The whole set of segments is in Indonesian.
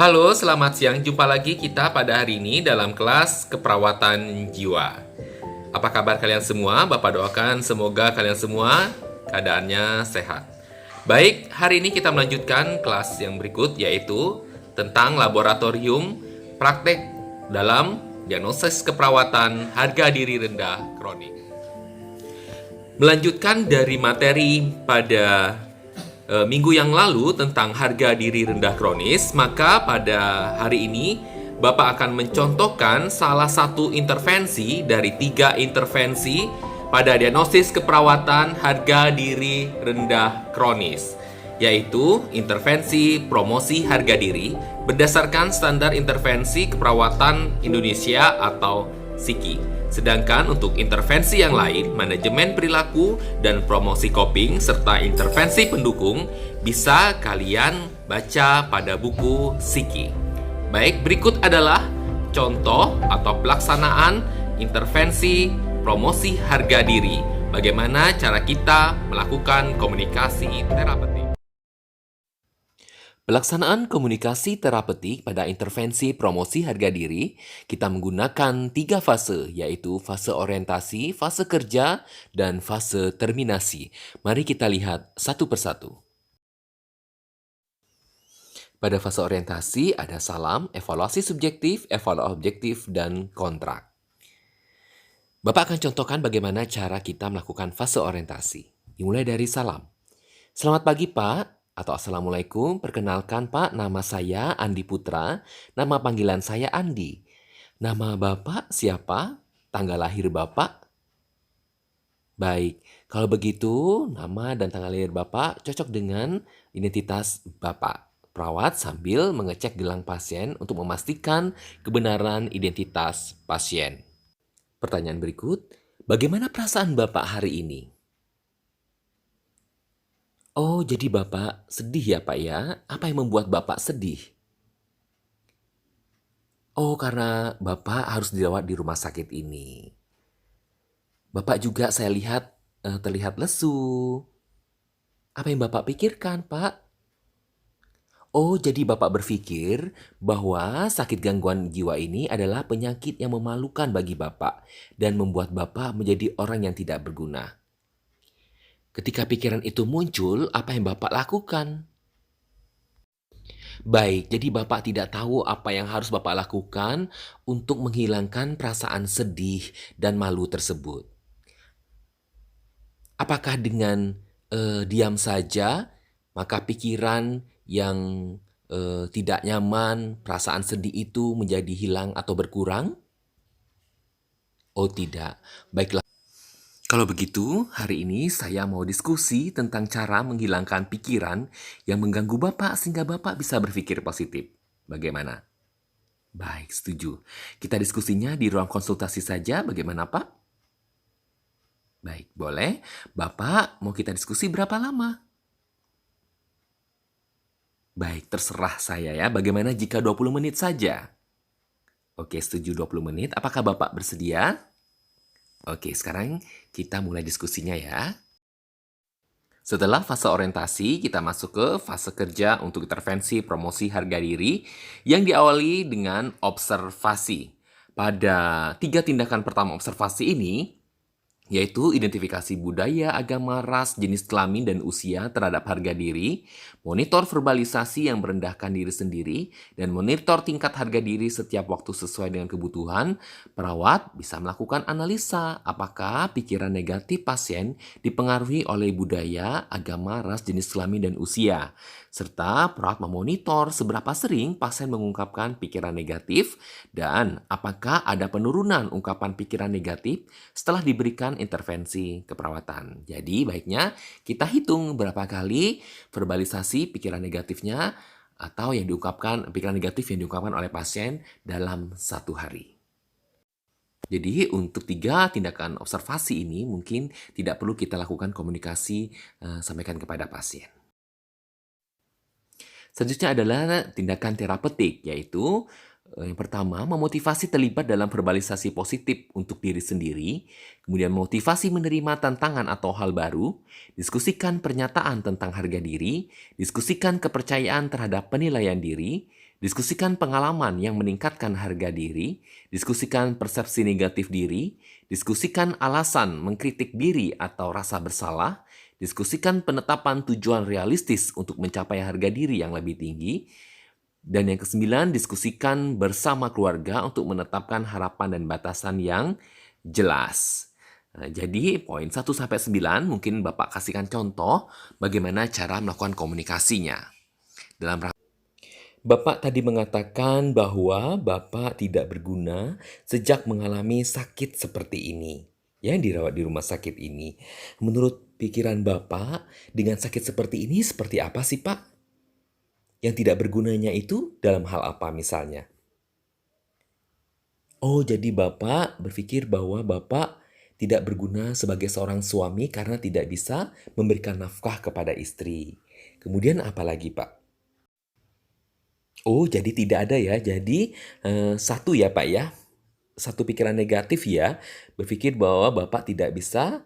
Halo, selamat siang. Jumpa lagi kita pada hari ini dalam kelas keperawatan jiwa. Apa kabar kalian semua? Bapak doakan semoga kalian semua keadaannya sehat. Baik, hari ini kita melanjutkan kelas yang berikut, yaitu tentang laboratorium praktek dalam diagnosis keperawatan harga diri rendah kronik. Melanjutkan dari materi pada minggu yang lalu tentang harga diri rendah kronis, maka pada hari ini Bapak akan mencontohkan salah satu intervensi dari 3 intervensi pada diagnosis keperawatan harga diri rendah kronis, yaitu intervensi promosi harga diri berdasarkan standar intervensi keperawatan Indonesia atau SIKI. Sedangkan untuk intervensi yang lain, manajemen perilaku dan promosi coping serta intervensi pendukung bisa kalian baca pada buku SIKI. Baik, berikut adalah contoh atau pelaksanaan intervensi promosi harga diri. Bagaimana cara kita melakukan komunikasi terapeutik. Pelaksanaan komunikasi terapeutik pada intervensi promosi harga diri, kita menggunakan 3 fase, yaitu fase orientasi, fase kerja, dan fase terminasi. Mari kita lihat satu persatu. Pada fase orientasi ada salam, evaluasi subjektif, evaluasi objektif, dan kontrak. Bapak akan contohkan bagaimana cara kita melakukan fase orientasi. Dimulai dari salam. Selamat pagi, Pak. Atau Assalamualaikum, perkenalkan Pak, nama saya Andi Putra, nama panggilan saya Andi. Nama Bapak siapa? Tanggal lahir Bapak? Baik, kalau begitu nama dan tanggal lahir Bapak cocok dengan identitas Bapak. Perawat sambil mengecek gelang pasien untuk memastikan kebenaran identitas pasien. Pertanyaan berikut, bagaimana perasaan Bapak hari ini? Oh, jadi Bapak sedih ya, Pak ya? Apa yang membuat Bapak sedih? Oh, karena Bapak harus dirawat di rumah sakit ini. Bapak juga saya lihat terlihat lesu. Apa yang Bapak pikirkan, Pak? Oh, jadi Bapak berpikir bahwa sakit gangguan jiwa ini adalah penyakit yang memalukan bagi Bapak dan membuat Bapak menjadi orang yang tidak berguna. Ketika pikiran itu muncul, apa yang Bapak lakukan? Baik, jadi Bapak tidak tahu apa yang harus Bapak lakukan untuk menghilangkan perasaan sedih dan malu tersebut. Apakah dengan diam saja, maka pikiran yang tidak nyaman, perasaan sedih itu menjadi hilang atau berkurang? Oh tidak, baiklah. Kalau begitu, hari ini saya mau diskusi tentang cara menghilangkan pikiran yang mengganggu Bapak sehingga Bapak bisa berpikir positif. Bagaimana? Baik, setuju. Kita diskusinya di ruang konsultasi saja, bagaimana Pak? Baik, boleh. Bapak mau kita diskusi berapa lama? Baik, terserah saya ya. Bagaimana jika 20 menit saja? Oke, setuju 20 menit. Apakah Bapak bersedia? Oke, sekarang kita mulai diskusinya ya. Setelah fase orientasi, kita masuk ke fase kerja untuk intervensi promosi harga diri yang diawali dengan observasi. Pada 3 tindakan pertama observasi ini, yaitu identifikasi budaya, agama, ras, jenis kelamin, dan usia terhadap harga diri, monitor verbalisasi yang merendahkan diri sendiri, dan monitor tingkat harga diri setiap waktu sesuai dengan kebutuhan, perawat bisa melakukan analisa apakah pikiran negatif pasien dipengaruhi oleh budaya, agama, ras, jenis kelamin, dan usia. Serta perawat memonitor seberapa sering pasien mengungkapkan pikiran negatif dan apakah ada penurunan ungkapan pikiran negatif setelah diberikan intervensi keperawatan. Jadi baiknya kita hitung berapa kali verbalisasi pikiran negatifnya atau yang diungkapkan, pikiran negatif yang diungkapkan oleh pasien dalam 1 hari. Jadi untuk 3 tindakan observasi ini mungkin tidak perlu kita lakukan komunikasi sampaikan kepada pasien. Selanjutnya adalah tindakan terapeutik, yaitu yang pertama, memotivasi terlibat dalam verbalisasi positif untuk diri sendiri, kemudian motivasi menerima tantangan atau hal baru, diskusikan pernyataan tentang harga diri, diskusikan kepercayaan terhadap penilaian diri, Diskusikan pengalaman yang meningkatkan harga diri, diskusikan persepsi negatif diri, diskusikan alasan mengkritik diri atau rasa bersalah, diskusikan penetapan tujuan realistis untuk mencapai harga diri yang lebih tinggi, dan yang kesembilan, diskusikan bersama keluarga untuk menetapkan harapan dan batasan yang jelas. Nah, jadi poin 1-9 mungkin Bapak kasihkan contoh bagaimana cara melakukan komunikasinya. Dalam Bapak tadi mengatakan bahwa Bapak tidak berguna sejak mengalami sakit seperti ini. Ya, dirawat di rumah sakit ini. Menurut pikiran Bapak, dengan sakit seperti ini seperti apa sih, Pak? Yang tidak bergunanya itu dalam hal apa misalnya? Oh, jadi Bapak berpikir bahwa Bapak tidak berguna sebagai seorang suami karena tidak bisa memberikan nafkah kepada istri. Kemudian apa lagi, Pak? Oh, jadi tidak ada ya. Jadi, satu ya, Pak, ya, satu pikiran negatif ya, berpikir bahwa Bapak tidak bisa,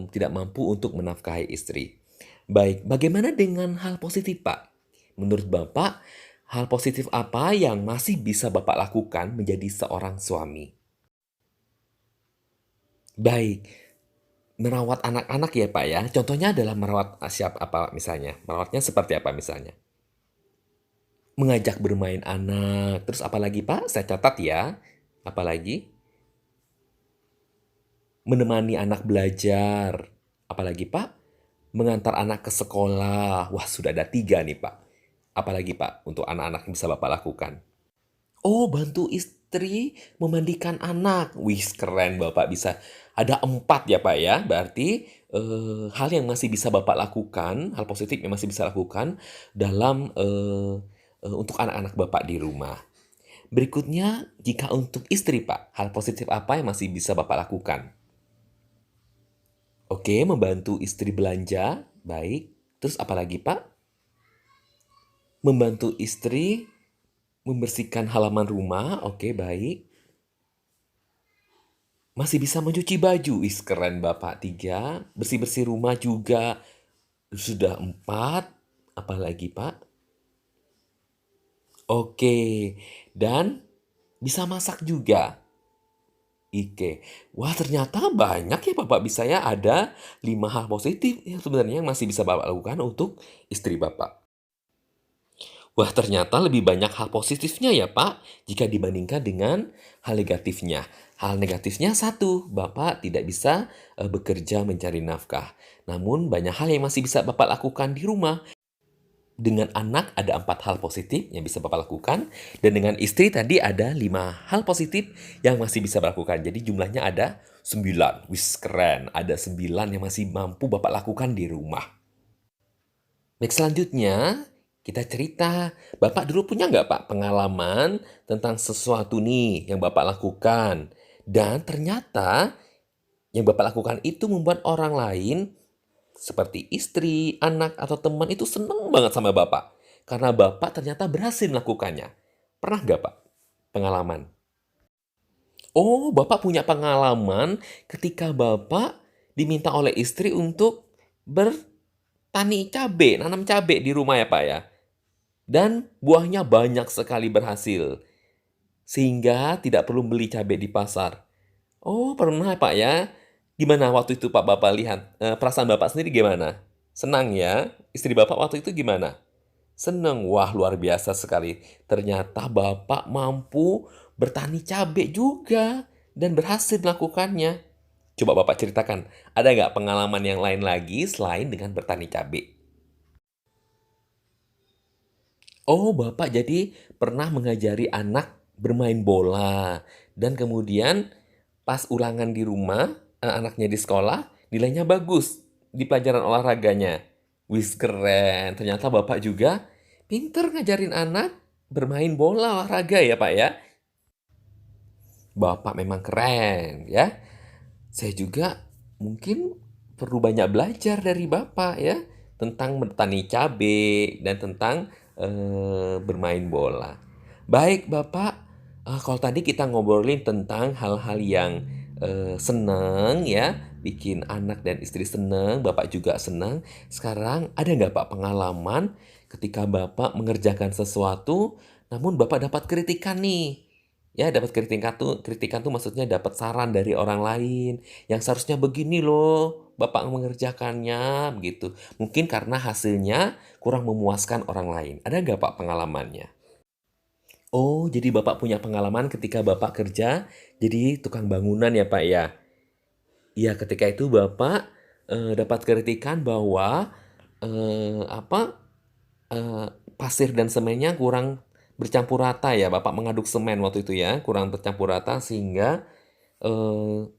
tidak mampu untuk menafkahi istri. Baik, bagaimana dengan hal positif, Pak? Menurut Bapak, hal positif apa yang masih bisa Bapak lakukan menjadi seorang suami? Baik, merawat anak-anak ya, Pak, ya. Contohnya adalah merawat apa misalnya? Merawatnya seperti apa misalnya? Mengajak bermain anak, terus apalagi Pak? Saya catat ya. Apalagi? Menemani anak belajar. Apalagi Pak? Mengantar anak ke sekolah. Wah, sudah ada 3 nih Pak. Apalagi Pak untuk anak-anak yang bisa Bapak lakukan? Oh, bantu istri memandikan anak. Wih, keren Bapak bisa. Ada 4 ya Pak ya. Berarti hal yang masih bisa Bapak lakukan, hal positif yang masih bisa lakukan dalam untuk anak-anak Bapak di rumah. Berikutnya, jika untuk istri Pak, hal positif apa yang masih bisa Bapak lakukan? Oke, membantu istri belanja. Baik. Terus apa lagi Pak? Membantu istri membersihkan halaman rumah. Oke, baik. Masih bisa mencuci baju. Wih, keren Bapak. 3. Bersih-bersih rumah juga. Sudah 4. Apalagi Pak? Oke. Dan bisa masak juga. Oke. Wah, ternyata banyak ya Bapak bisa ya. Ada 5 hal positif yang sebenarnya masih bisa Bapak lakukan untuk istri Bapak. Wah, ternyata lebih banyak hal positifnya ya, Pak, jika dibandingkan dengan hal negatifnya. Hal negatifnya satu, Bapak tidak bisa bekerja mencari nafkah. Namun, banyak hal yang masih bisa Bapak lakukan di rumah. Dengan anak ada 4 hal positif yang bisa Bapak lakukan. Dan dengan istri tadi ada 5 hal positif yang masih bisa Bapak lakukan. Jadi jumlahnya ada 9. Wis, keren. Ada 9 yang masih mampu Bapak lakukan di rumah. Baik, selanjutnya kita cerita. Bapak dulu punya nggak Pak pengalaman tentang sesuatu nih yang Bapak lakukan. Dan ternyata yang Bapak lakukan itu membuat orang lain seperti istri, anak, atau teman itu seneng banget sama Bapak. Karena Bapak ternyata berhasil melakukannya. Pernah nggak Pak pengalaman? Oh, Bapak punya pengalaman ketika Bapak diminta oleh istri untuk bertani cabai, nanam cabai di rumah ya Pak ya. Dan buahnya banyak sekali berhasil, sehingga tidak perlu beli cabai di pasar. Oh, pernah Pak ya? Gimana waktu itu Pak Bapak lihat? Perasaan Bapak sendiri gimana? Senang ya? Istri Bapak waktu itu gimana? Senang. Wah, luar biasa sekali. Ternyata Bapak mampu bertani cabai juga dan berhasil melakukannya. Coba Bapak ceritakan, ada nggak pengalaman yang lain lagi selain dengan bertani cabai? Oh, Bapak jadi pernah mengajari anak bermain bola dan kemudian pas ulangan di rumah, anak-anaknya di sekolah, nilainya bagus di pelajaran olahraganya. Wis, keren. Ternyata Bapak juga pinter ngajarin anak bermain bola olahraga ya, Pak ya. Bapak memang keren ya. Saya juga mungkin perlu banyak belajar dari Bapak ya tentang bertani cabai dan tentang bermain bola. Baik Bapak, kalau tadi kita ngobrolin tentang hal-hal yang seneng ya, bikin anak dan istri seneng, Bapak juga seneng. Sekarang ada nggak Pak pengalaman ketika Bapak mengerjakan sesuatu, namun Bapak dapat kritikan nih. Ya, dapat kritikan tuh maksudnya dapat saran dari orang lain, yang seharusnya begini loh Bapak mengerjakannya, begitu. Mungkin karena hasilnya kurang memuaskan orang lain. Ada nggak Pak pengalamannya? Oh, jadi Bapak punya pengalaman ketika Bapak kerja jadi tukang bangunan ya Pak ya? Iya, ketika itu Bapak dapat kritikan bahwa apa pasir dan semennya kurang bercampur rata ya. Bapak mengaduk semen waktu itu ya, kurang bercampur rata sehingga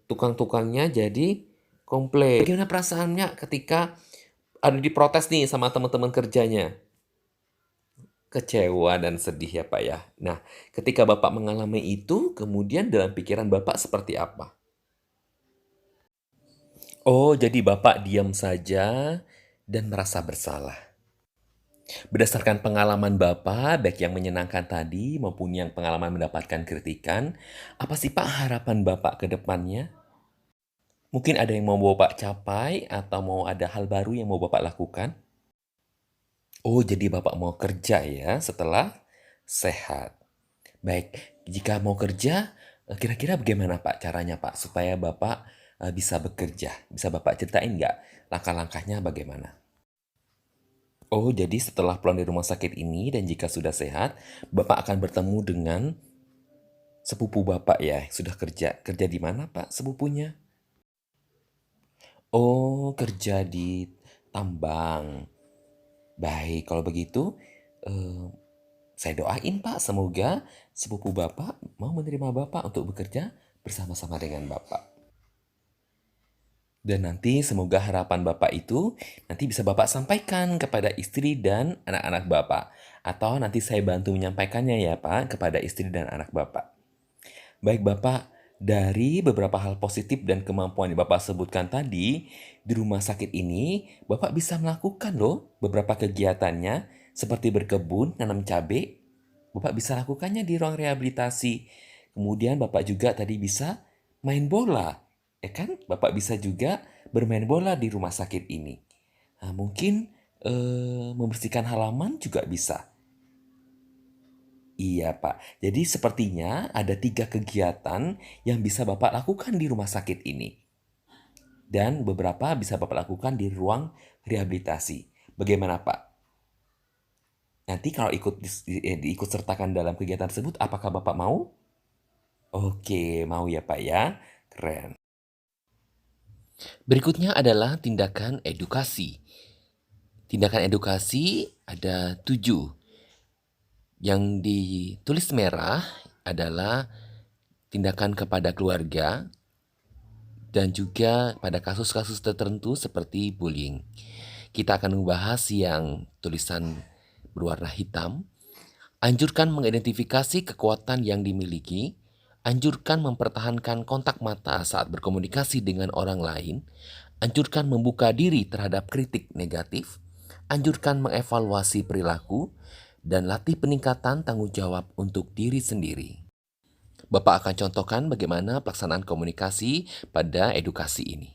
tukang-tukangnya jadi komplain. Bagaimana perasaannya ketika ada diprotes nih sama teman-teman kerjanya? Kecewa dan sedih ya Pak ya. Nah, ketika Bapak mengalami itu, kemudian dalam pikiran Bapak seperti apa? Oh, jadi Bapak diam saja dan merasa bersalah. Berdasarkan pengalaman Bapak, baik yang menyenangkan tadi maupun yang pengalaman mendapatkan kritikan, apa sih Pak harapan Bapak ke depannya? Mungkin ada yang mau Bapak capai atau mau ada hal baru yang mau Bapak lakukan? Oh, jadi Bapak mau kerja ya setelah sehat. Baik, jika mau kerja, kira-kira bagaimana Pak caranya Pak supaya Bapak bisa bekerja? Bisa Bapak ceritain nggak langkah-langkahnya bagaimana? Oh, jadi setelah pulang dari rumah sakit ini dan jika sudah sehat, Bapak akan bertemu dengan sepupu Bapak ya, sudah kerja. Kerja di mana Pak sepupunya? Oh, kerja di tambang. Baik, kalau begitu, eh, saya doain Pak, semoga sepupu Bapak mau menerima Bapak untuk bekerja bersama-sama dengan Bapak. Dan nanti semoga harapan Bapak itu nanti bisa Bapak sampaikan kepada istri dan anak-anak Bapak. Atau nanti saya bantu menyampaikannya ya Pak kepada istri dan anak Bapak. Baik Bapak, dari beberapa hal positif dan kemampuan yang Bapak sebutkan tadi, di rumah sakit ini Bapak bisa melakukan loh beberapa kegiatannya seperti berkebun, nanam cabai. Bapak bisa lakukannya di ruang rehabilitasi. Kemudian Bapak juga tadi bisa main bola. Ya kan? Bapak bisa juga bermain bola di rumah sakit ini. Nah, mungkin membersihkan halaman juga bisa. Iya, Pak. Jadi sepertinya ada 3 kegiatan yang bisa Bapak lakukan di rumah sakit ini. Dan beberapa bisa Bapak lakukan di ruang rehabilitasi. Bagaimana, Pak? Nanti kalau diikut sertakan dalam kegiatan tersebut, apakah Bapak mau? Oke, mau ya, Pak ya. Keren. Berikutnya adalah tindakan edukasi. Tindakan edukasi ada 7. Yang ditulis merah adalah tindakan kepada keluarga dan juga pada kasus-kasus tertentu seperti bullying. Kita akan membahas yang tulisan berwarna hitam. Anjurkan mengidentifikasi kekuatan yang dimiliki. Anjurkan mempertahankan kontak mata saat berkomunikasi dengan orang lain. Anjurkan membuka diri terhadap kritik negatif. Anjurkan mengevaluasi perilaku. Dan latih peningkatan tanggung jawab untuk diri sendiri. Bapak akan contohkan bagaimana pelaksanaan komunikasi pada edukasi ini.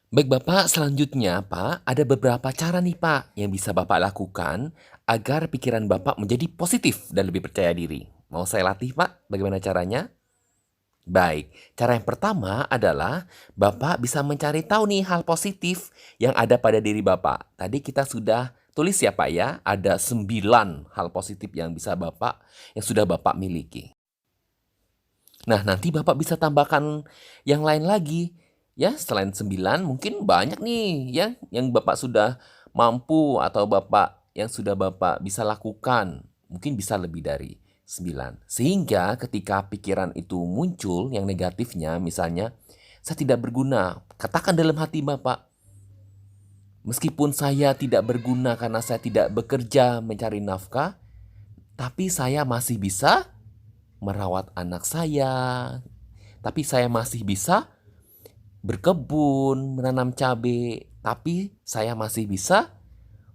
Baik Bapak, selanjutnya Pak, ada beberapa cara nih Pak yang bisa Bapak lakukan agar pikiran Bapak menjadi positif dan lebih percaya diri. Mau saya latih Pak, bagaimana caranya? Baik, cara yang pertama adalah Bapak bisa mencari tahu nih hal positif yang ada pada diri Bapak. Tadi kita sudah tulis ya Pak ya, ada 9 hal positif yang sudah Bapak miliki. Nah, nanti Bapak bisa tambahkan yang lain lagi. Ya, selain 9 mungkin banyak nih ya yang Bapak sudah mampu atau yang sudah Bapak bisa lakukan. Mungkin bisa lebih dari 9. Sehingga ketika pikiran itu muncul yang negatifnya, misalnya saya tidak berguna, katakan dalam hati Bapak, meskipun saya tidak berguna karena saya tidak bekerja mencari nafkah, tapi saya masih bisa merawat anak saya, tapi saya masih bisa berkebun, menanam cabai, tapi saya masih bisa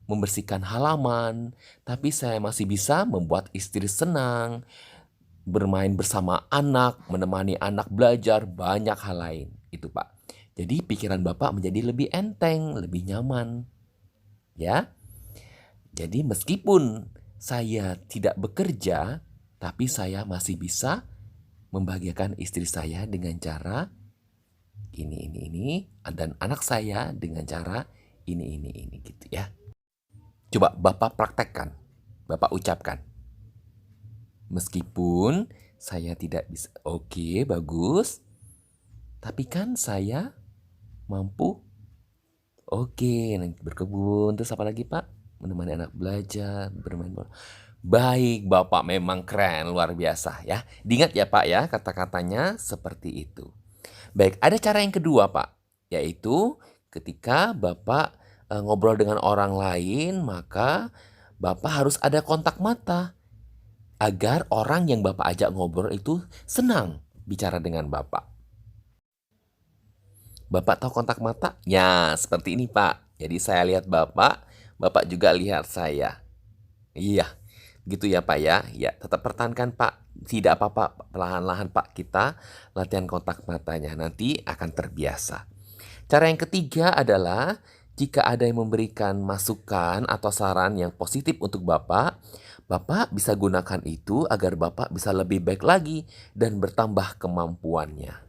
membersihkan halaman, tapi saya masih bisa membuat istri senang, bermain bersama anak, menemani anak belajar, banyak hal lain. Itu Pak. Jadi pikiran Bapak menjadi lebih enteng, lebih nyaman. Ya. Jadi meskipun saya tidak bekerja, tapi saya masih bisa membahagiakan istri saya dengan cara ini, dan anak saya dengan cara ini, gitu ya. Coba Bapak praktekkan, Bapak ucapkan. Meskipun saya tidak bisa, oke, bagus. Tapi kan saya mampu, oke, berkebun, terus apa lagi Pak? Menemani anak belajar, bermain bola. Baik, Bapak memang keren, luar biasa ya. Diingat ya Pak ya, kata-katanya seperti itu. Baik, ada cara yang kedua Pak, yaitu ketika Bapak ngobrol dengan orang lain, maka Bapak harus ada kontak mata agar orang yang Bapak ajak ngobrol itu senang bicara dengan Bapak. Bapak tahu kontak mata? Ya, seperti ini Pak. Jadi saya lihat Bapak, Bapak juga lihat saya. Iya, gitu ya Pak ya. Ya, tetap pertahankan Pak. Tidak apa-apa, perlahan-lahan Pak kita latihan kontak matanya. Nanti akan terbiasa. Cara yang ketiga adalah jika ada yang memberikan masukan atau saran yang positif untuk Bapak, Bapak bisa gunakan itu agar Bapak bisa lebih baik lagi dan bertambah kemampuannya.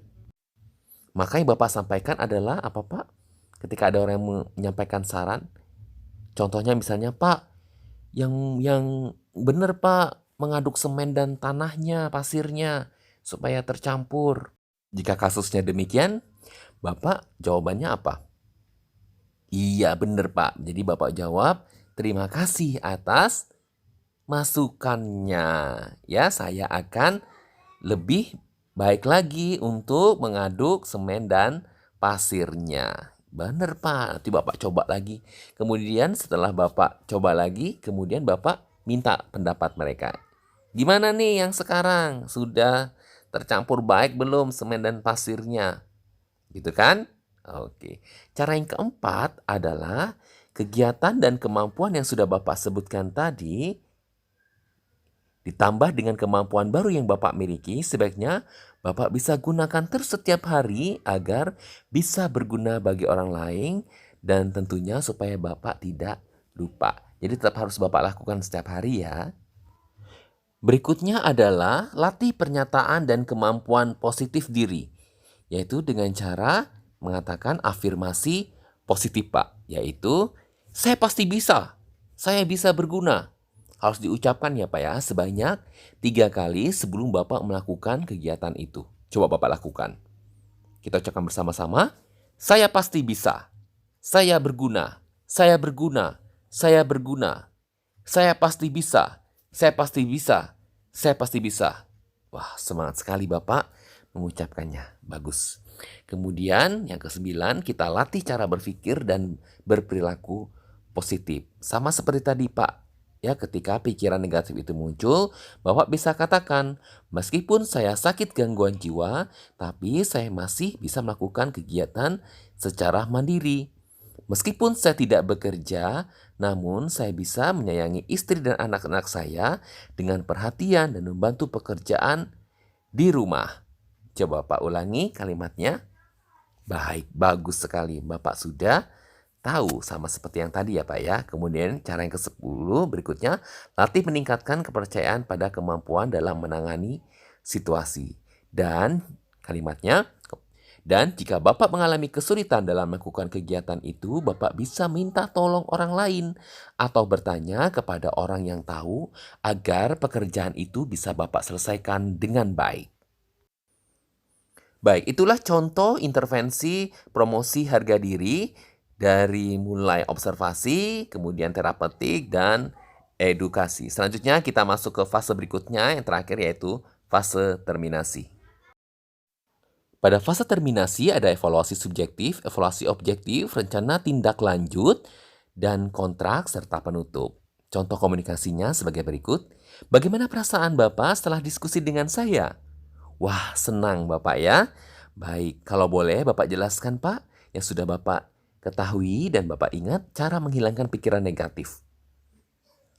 Maka yang Bapak sampaikan adalah apa Pak? Ketika ada orang yang menyampaikan saran, contohnya misalnya Pak, yang benar Pak, mengaduk semen dan tanahnya, pasirnya, supaya tercampur. Jika kasusnya demikian, Bapak jawabannya apa? Iya benar Pak. Jadi Bapak jawab, terima kasih atas masukannya. Ya, saya akan lebih baik lagi untuk mengaduk semen dan pasirnya. Benar Pak, nanti Bapak coba lagi. Kemudian setelah Bapak coba lagi, kemudian Bapak minta pendapat mereka. Gimana nih yang sekarang? Sudah tercampur baik belum semen dan pasirnya? Gitu kan? Oke. Cara yang keempat adalah kegiatan dan kemampuan yang sudah Bapak sebutkan tadi ditambah dengan kemampuan baru yang Bapak miliki, sebaiknya Bapak bisa gunakan terus setiap hari agar bisa berguna bagi orang lain dan tentunya supaya Bapak tidak lupa. Jadi tetap harus Bapak lakukan setiap hari ya. Berikutnya adalah latih pernyataan dan kemampuan positif diri, yaitu dengan cara mengatakan afirmasi positif Pak, yaitu saya pasti bisa, saya bisa berguna. Harus diucapkan ya Pak ya, sebanyak 3 kali sebelum Bapak melakukan kegiatan itu. Coba Bapak lakukan. Kita ucapkan bersama-sama, saya pasti bisa, saya berguna, saya berguna, saya berguna, saya pasti bisa, saya pasti bisa, saya pasti bisa. Wah, semangat sekali Bapak mengucapkannya. Bagus. Kemudian yang kesembilan, kita latih cara berpikir dan berperilaku positif. Sama seperti tadi Pak. Ya, ketika pikiran negatif itu muncul, Bapak bisa katakan, meskipun saya sakit gangguan jiwa, tapi saya masih bisa melakukan kegiatan secara mandiri. Meskipun saya tidak bekerja, namun saya bisa menyayangi istri dan anak-anak saya dengan perhatian dan membantu pekerjaan di rumah. Coba Pak ulangi kalimatnya. Baik, bagus sekali. Bapak sudah tahu sama seperti yang tadi ya Pak ya. Kemudian cara yang ke-10 berikutnya, latih meningkatkan kepercayaan pada kemampuan dalam menangani situasi. Dan kalimatnya, dan jika Bapak mengalami kesulitan dalam melakukan kegiatan itu, Bapak bisa minta tolong orang lain atau bertanya kepada orang yang tahu agar pekerjaan itu bisa Bapak selesaikan dengan baik. Baik, itulah contoh intervensi promosi harga diri dari mulai observasi, kemudian terapeutik, dan edukasi. Selanjutnya kita masuk ke fase berikutnya yang terakhir yaitu fase terminasi. Pada fase terminasi ada evaluasi subjektif, evaluasi objektif, rencana tindak lanjut, dan kontrak serta penutup. Contoh komunikasinya sebagai berikut. Bagaimana perasaan Bapak setelah diskusi dengan saya? Wah, senang Bapak ya. Baik, kalau boleh Bapak jelaskan Pak yang sudah Bapak ketahui dan Bapak ingat cara menghilangkan pikiran negatif.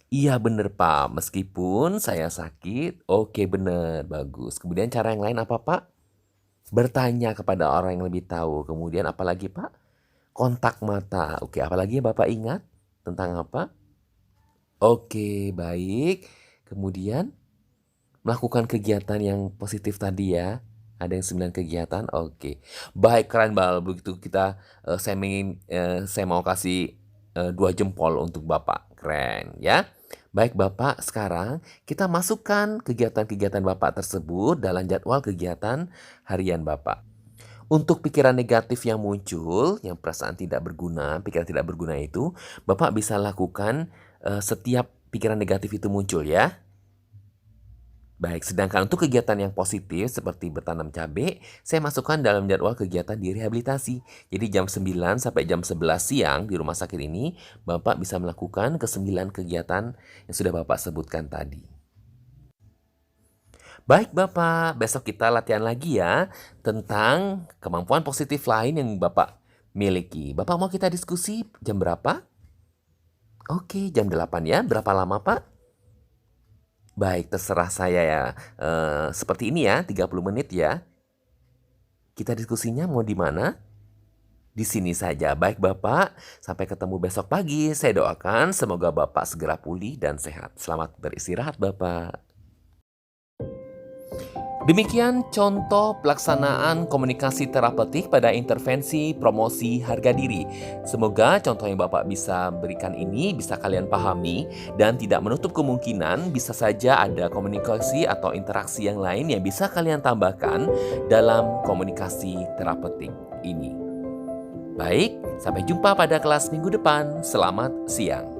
Iya bener Pak, meskipun saya sakit, oke bener, bagus. Kemudian cara yang lain apa Pak? Bertanya kepada orang yang lebih tahu. Kemudian apalagi Pak? Kontak mata. Oke, apalagi Bapak ingat tentang apa? Oke, baik. Kemudian melakukan kegiatan yang positif tadi ya. Ada yang 9 kegiatan, oke. Baik, keren Bal. Begitu kita, saya mau kasih 2 jempol untuk Bapak. Keren ya. Baik Bapak, sekarang kita masukkan kegiatan-kegiatan Bapak tersebut dalam jadwal kegiatan harian Bapak. Untuk pikiran negatif yang muncul, yang perasaan tidak berguna, pikiran tidak berguna itu, Bapak bisa lakukan setiap pikiran negatif itu muncul ya. Baik, sedangkan untuk kegiatan yang positif seperti bertanam cabai, saya masukkan dalam jadwal kegiatan di rehabilitasi. Jadi jam 9 sampai jam 11 siang di rumah sakit ini, Bapak bisa melakukan ke-9 kegiatan yang sudah Bapak sebutkan tadi. Baik Bapak, besok kita latihan lagi ya tentang kemampuan positif lain yang Bapak miliki. Bapak mau kita diskusi jam berapa? Oke, jam 8 ya. Berapa lama Pak? Baik, terserah saya ya. Seperti ini ya, 30 menit ya. Kita diskusinya mau di mana? Di sini saja. Baik Bapak, sampai ketemu besok pagi. Saya doakan semoga Bapak segera pulih dan sehat. Selamat beristirahat Bapak. Demikian contoh pelaksanaan komunikasi terapeutik pada intervensi promosi harga diri. Semoga contoh yang Bapak bisa berikan ini bisa kalian pahami dan tidak menutup kemungkinan bisa saja ada komunikasi atau interaksi yang lain yang bisa kalian tambahkan dalam komunikasi terapeutik ini. Baik, sampai jumpa pada kelas minggu depan. Selamat siang.